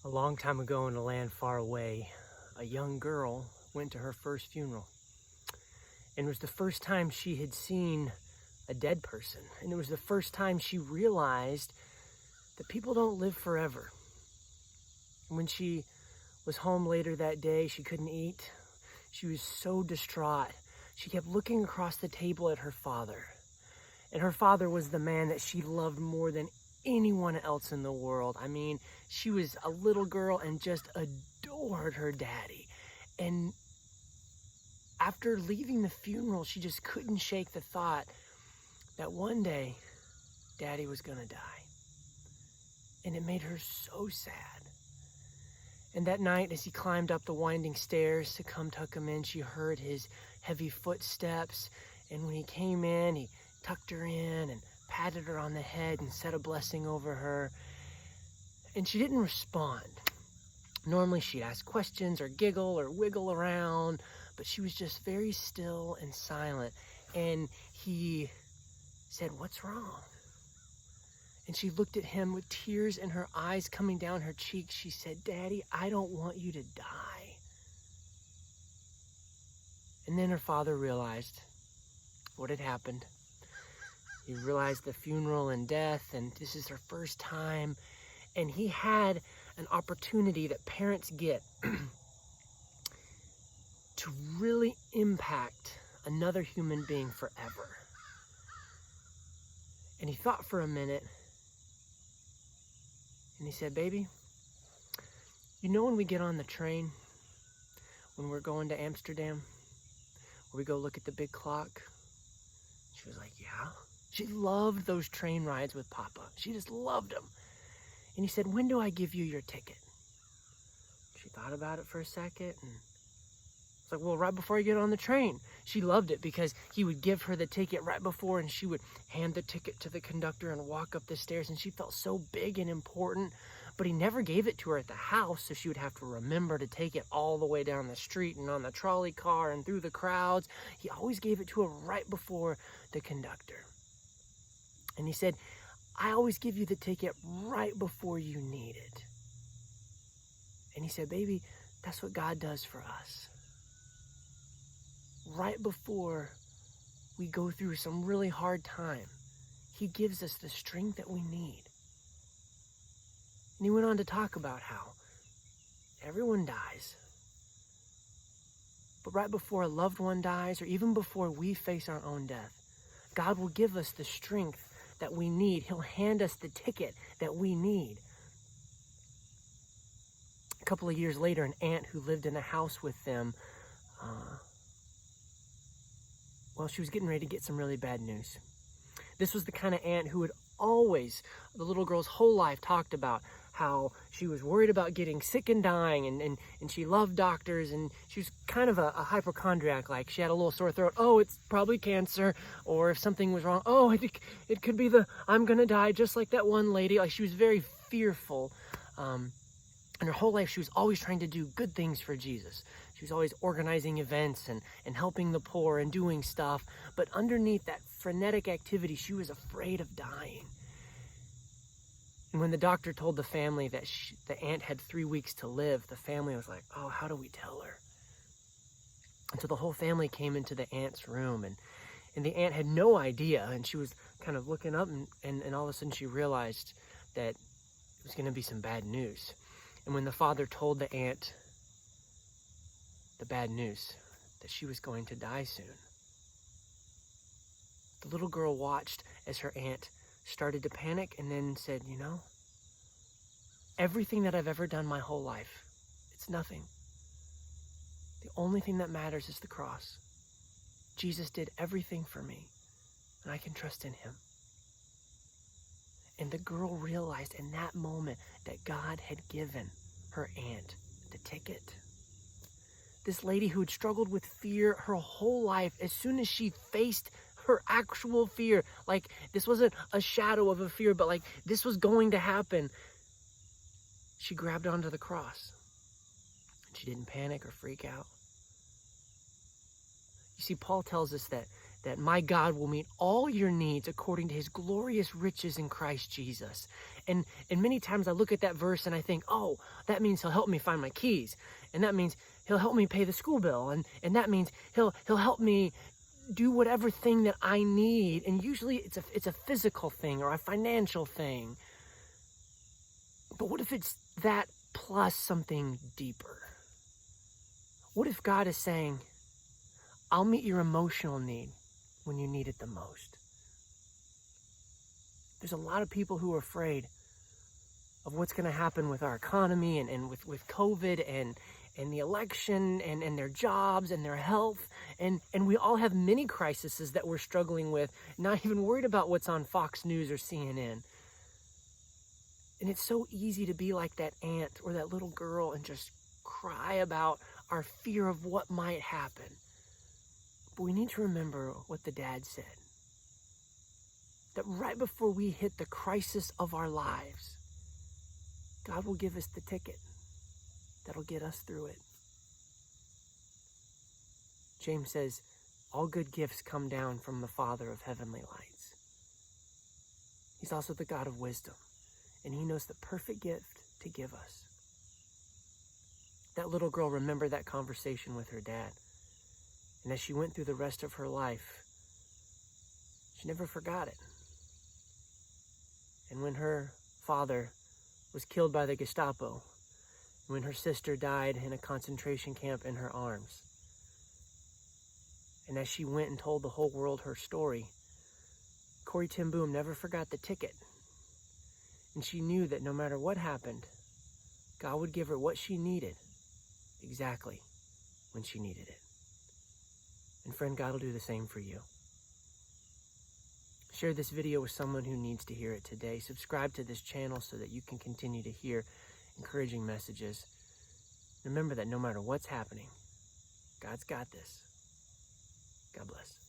A long time ago in a land far away, a young girl went to her first funeral. And it was the first time she had seen a dead person. And it was the first time she realized that people don't live forever. And when she was home later that day, she couldn't eat. She was so distraught. She kept looking across the table at her father. And her father was the man that she loved more than anyone else in the world. I mean, she was a little girl and just adored her daddy. And after leaving the funeral, she just couldn't shake the thought that one day daddy was gonna die. And it made her so sad. And that night, as he climbed up the winding stairs to come tuck him in, she heard his heavy footsteps. And when he came in, he tucked her in and patted her on the head and said a blessing over her. And she didn't respond. Normally she'd ask questions or giggle or wiggle around, but she was just very still and silent. And he said, "What's wrong?" And she looked at him with tears in her eyes coming down her cheeks. She said, "Daddy, I don't want you to die." And then her father realized what had happened. He realized the funeral and death, and this is her first time. And he had an opportunity that parents get to really impact another human being forever. And he thought for a minute, and he said, "Baby, you know when we get on the train, when we're going to Amsterdam, where we go look at the big clock?" She was like, "Yeah." She loved those train rides with Papa. She just loved them. And he said, "When do I give you your ticket?" She thought about it for a second and it's like, "Well, right before you get on the train." She loved it because he would give her the ticket right before and she would hand the ticket to the conductor and walk up the stairs, and she felt so big and important. But he never gave it to her at the house, so she would have to remember to take it all the way down the street and on the trolley car and through the crowds. He always gave it to her right before the conductor. And he said, "I always give you the ticket right before you need it." And he said, "Baby, that's what God does for us. Right before we go through some really hard time, he gives us the strength that we need." And he went on to talk about how everyone dies. But right before a loved one dies, or even before we face our own death, God will give us the strength that we need. He'll hand us the ticket that we need. A couple of years later, an aunt who lived in a house with them, she was getting ready to get some really bad news. This was the kind of aunt who had always, the little girl's whole life, talked about how she was worried about getting sick and dying, and she loved doctors, and she was kind of a hypochondriac. Like, she had a little sore throat, "Oh, it's probably cancer," or if something was wrong, "Oh, it could be I'm gonna die," just like that one lady. Like, she was very fearful. And her whole life, she was always trying to do good things for Jesus. She was always organizing events and helping the poor and doing stuff. But underneath that frenetic activity, she was afraid of dying. And when the doctor told the family that the aunt had 3 weeks to live, the family was like, "Oh, how do we tell her?" And so the whole family came into the aunt's room, and the aunt had no idea. And she was kind of looking up, and all of a sudden she realized that it was going to be some bad news. And when the father told the aunt the bad news, that she was going to die soon, the little girl watched as her aunt started to panic and then said, "You know, everything that I've ever done my whole life, it's nothing. The only thing that matters is the cross. Jesus did everything for me, and I can trust in him." And the girl realized in that moment that God had given her aunt the ticket. This lady who had struggled with fear her whole life, as soon as she faced her actual fear, like this wasn't a shadow of a fear, but like this was going to happen, she grabbed onto the cross. And she didn't panic or freak out. You see, Paul tells us that that my God will meet all your needs according to his glorious riches in Christ Jesus. And many times I look at that verse and I think, oh, that means he'll help me find my keys. And that means he'll help me pay the school bill. And that means he'll help me do whatever thing that I need. And usually it's a physical thing or a financial thing. But what if it's that plus something deeper? What if God is saying, I'll meet your emotional need when you need it the most? There's a lot of people who are afraid of what's going to happen with our economy and with COVID and the election and their jobs and their health. And we all have many crises that we're struggling with, not even worried about what's on Fox News or CNN. And it's so easy to be like that aunt or that little girl and just cry about our fear of what might happen. But we need to remember what the dad said. That right before we hit the crisis of our lives, God will give us the ticket that'll get us through it. James says, all good gifts come down from the Father of heavenly lights. He's also the God of wisdom, and he knows the perfect gift to give us. That little girl remembered that conversation with her dad. And as she went through the rest of her life, she never forgot it. And when her father was killed by the Gestapo, and when her sister died in a concentration camp in her arms, and as she went and told the whole world her story, Corrie ten Boom never forgot the ticket. And she knew that no matter what happened, God would give her what she needed exactly when she needed it. And friend, God will do the same for you. Share this video with someone who needs to hear it today. Subscribe to this channel so that you can continue to hear encouraging messages. Remember that no matter what's happening, God's got this. God bless.